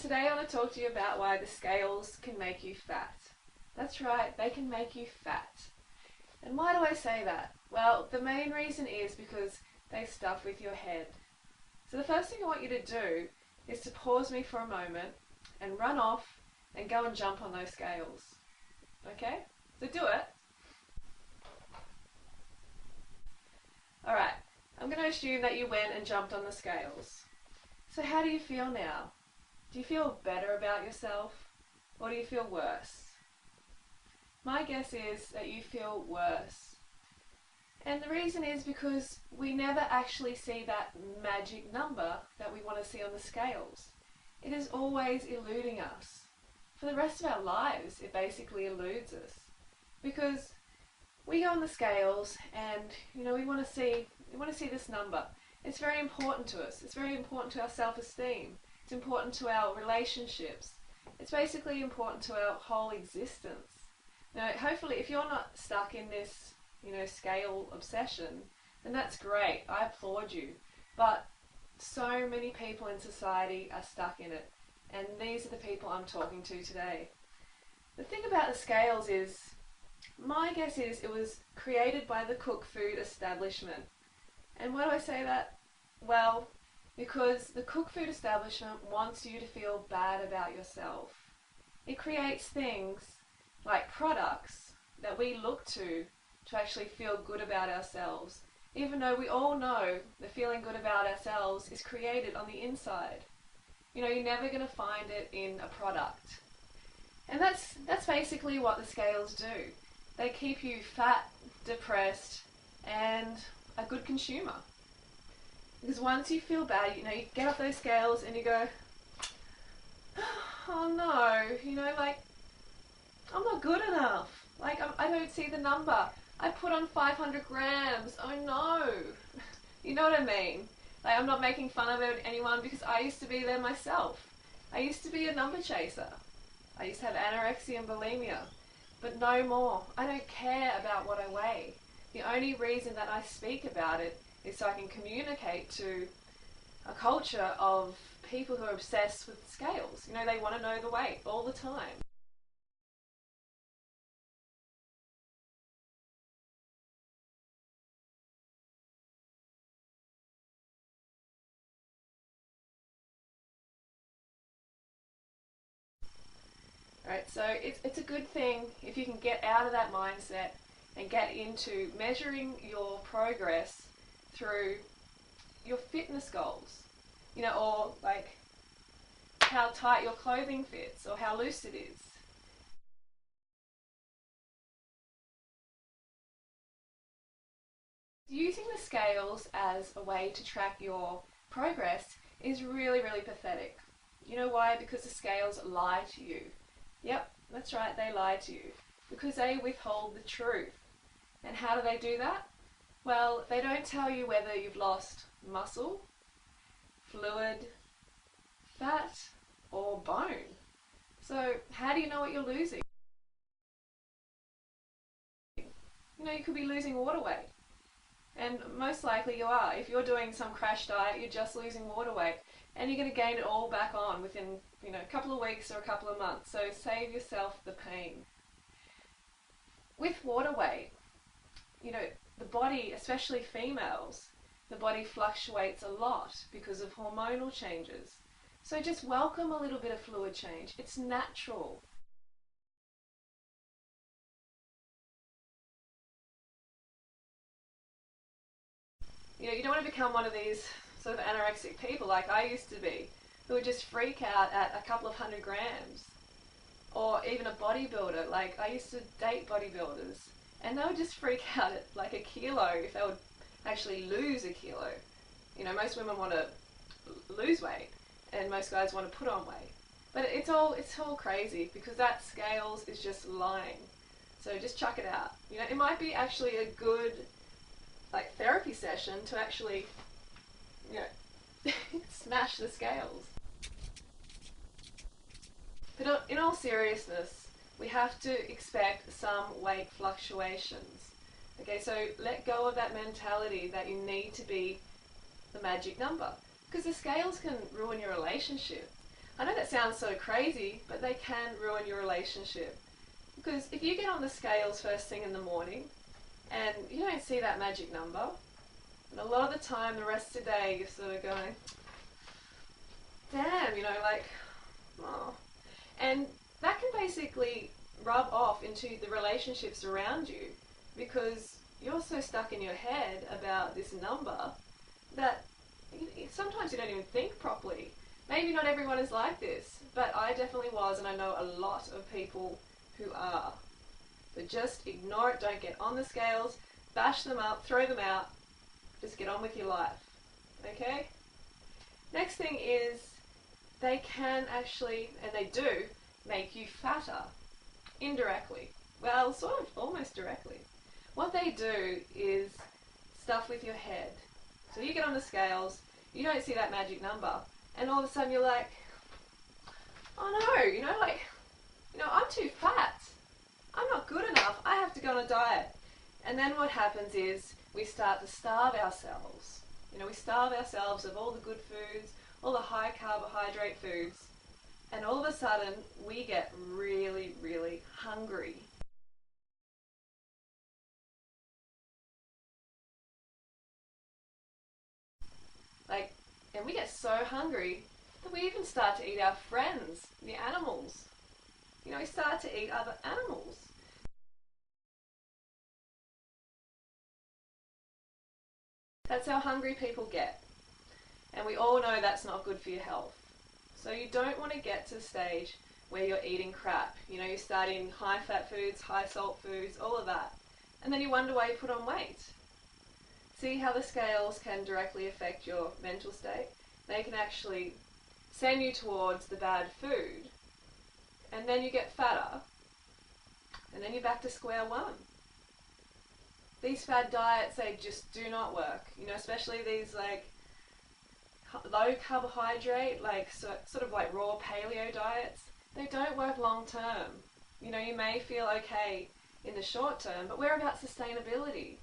today I want to talk to you about why the scales can make you fat. That's right, they can make you fat. And why do I say that? Well, the main reason is because they stuff with your head. So the first thing I want you to do is to pause me for a moment and run off and go and jump on those scales. Okay? So do it. Alright, I'm going to assume that you went and jumped on the scales. So how do you feel now? Do you feel better about yourself, or do you feel worse? My guess is that you feel worse. And the reason is because we never actually see that magic number that we want to see on the scales. It is always eluding us. For the rest of our lives, it basically eludes us. Because we go on the scales and, we want to see this number. It's very important to us. It's very important to our self-esteem. It's important to our relationships. It's basically important to our whole existence. Now, hopefully, if you're not stuck in this, scale obsession, then that's great. I applaud you. But so many people in society are stuck in it, and these are the people I'm talking to today. The thing about the scales is, my guess is it was created by the cooked food establishment. And why do I say that? Well, because the cooked food establishment wants you to feel bad about yourself. It creates things like products that we look to actually feel good about ourselves, even though we all know the feeling good about ourselves is created on the inside. You're never going to find it in a product. And that's basically what the scales do. They keep you fat, depressed, and a good consumer. Because once you feel bad, you get off those scales and you go, oh no, I'm not good enough. I don't see the number. I put on 500 grams. Oh no. You know what I mean? I'm not making fun of anyone because I used to be there myself. I used to be a number chaser. I used to have anorexia and bulimia. But no more. I don't care about what I weigh. The only reason that I speak about it is so I can communicate to a culture of people who are obsessed with scales. They want to know the weight all the time. Right, so it's a good thing if you can get out of that mindset and get into measuring your progress through your fitness goals, or how tight your clothing fits or how loose it is. Using the scales as a way to track your progress is really, really pathetic. You know why? Because the scales lie to you. Yep, that's right, they lie to you. Because they withhold the truth. And how do they do that? Well, they don't tell you whether you've lost muscle, fluid, fat, or bone. So how do you know what you're losing? You could be losing water weight. And most likely you are. If you're doing some crash diet, you're just losing water weight. And you're going to gain it all back on within, a couple of weeks or a couple of months. So save yourself the pain. With water weight, the body, especially females, the body fluctuates a lot because of hormonal changes. So just welcome a little bit of fluid change. It's natural. You don't want to become one of these sort of anorexic people like I used to be, who would just freak out at a couple of 100 grams. Or even a bodybuilder. I used to date bodybuilders, and they would just freak out at a kilo if they would actually lose a kilo. Most women want to lose weight, and most guys want to put on weight. But it's all crazy, because that scales is just lying. So just chuck it out. It might be actually a good therapy session to actually, smash the scales. But in all seriousness, we have to expect some weight fluctuations. Okay, so let go of that mentality that you need to be the magic number, because the scales can ruin your relationship. I know that sounds so crazy, but they can ruin your relationship. Because if you get on the scales first thing in the morning and you don't see that magic number, and a lot of the time the rest of the day you're sort of going, damn, like, oh. And that can basically rub off into the relationships around you because you're so stuck in your head about this number that sometimes you don't even think properly. Maybe not everyone is like this, but I definitely was, and I know a lot of people who are. So just ignore it, don't get on the scales, bash them up, throw them out, just get on with your life, okay? Next thing is they can actually, and they do, make you fatter, indirectly. Well, sort of almost directly. What they do is stuff with your head. So you get on the scales, you don't see that magic number, and all of a sudden you're like, oh no, I'm too fat. I'm not good enough. I have to go on a diet. And then what happens is we start to starve ourselves. We starve ourselves of all the good foods, all the high carbohydrate foods, and all of a sudden we get really, really hungry. And we get so hungry that we even start to eat our friends, the animals. We start to eat other animals. That's how hungry people get. And we all know that's not good for your health. So you don't want to get to the stage where you're eating crap. You start eating high fat foods, high salt foods, all of that. And then you wonder why you put on weight. See how the scales can directly affect your mental state? They can actually send you towards the bad food. And then you get fatter. And then you're back to square one. These fad diets, they just do not work. Especially these low carbohydrate, sort of like raw paleo diets. They don't work long term. You may feel okay in the short term, but where about sustainability?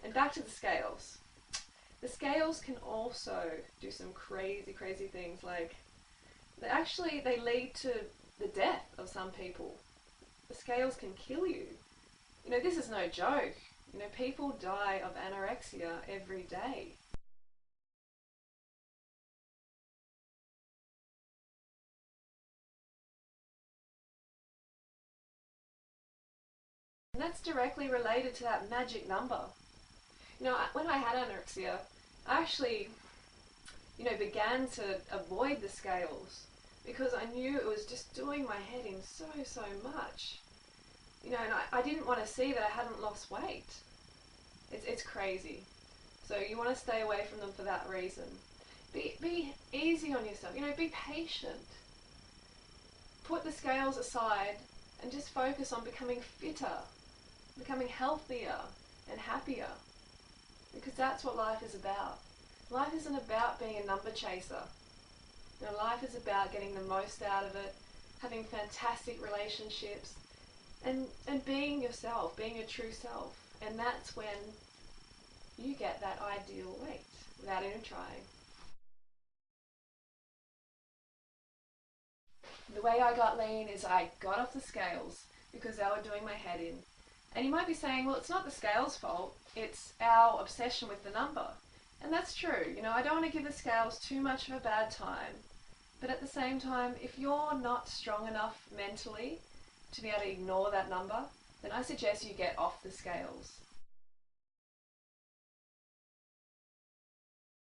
And back to the scales. The scales can also do some crazy, crazy things. They lead to the death of some people. The scales can kill you. This is no joke. People die of anorexia every day. And that's directly related to that magic number. When I had anorexia, I actually, began to avoid the scales because I knew it was just doing my head in so, so much. And I didn't want to see that I hadn't lost weight. It's crazy. So you want to stay away from them for that reason. Be easy on yourself. Be patient. Put the scales aside and just focus on becoming fitter, becoming healthier and happier. Because that's what life is about. Life isn't about being a number chaser. Life is about getting the most out of it, having fantastic relationships, and being yourself, being your true self. And that's when you get that ideal weight without even trying. The way I got lean is I got off the scales because they were doing my head in. And you might be saying, well, it's not the scales' fault, it's our obsession with the number. And that's true. I don't want to give the scales too much of a bad time. But at the same time, if you're not strong enough mentally to be able to ignore that number, then I suggest you get off the scales.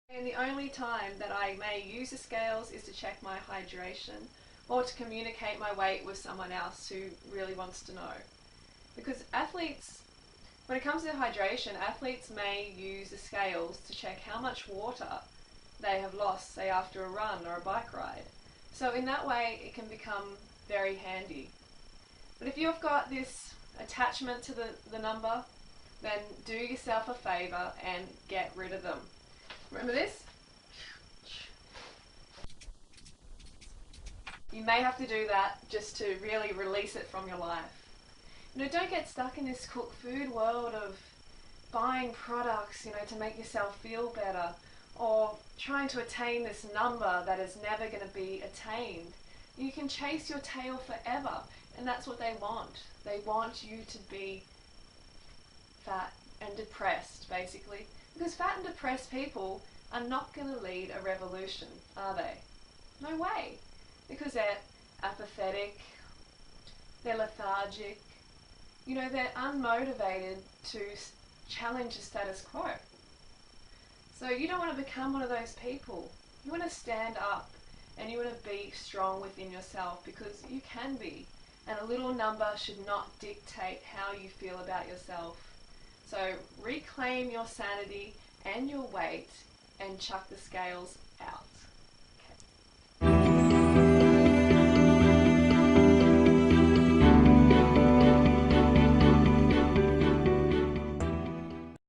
And the only time that I may use the scales is to check my hydration or to communicate my weight with someone else who really wants to know. Because athletes, when it comes to hydration, athletes may use the scales to check how much water they have lost, say after a run or a bike ride. So in that way it can become very handy. But if you've got this attachment to the number, then do yourself a favour and get rid of them. Remember this? You may have to do that just to really release it from your life. Don't get stuck in this cooked food world of buying products, to make yourself feel better, or trying to attain this number that is never going to be attained. You can chase your tail forever, and that's what they want. They want you to be fat and depressed, basically, because fat and depressed people are not going to lead a revolution, are they? No way, because they're apathetic, they're lethargic, they're unmotivated to challenge the status quo. So you don't want to become one of those people. You want to stand up and you want to be strong within yourself, because you can be. And a little number should not dictate how you feel about yourself. So reclaim your sanity and your weight and chuck the scales out.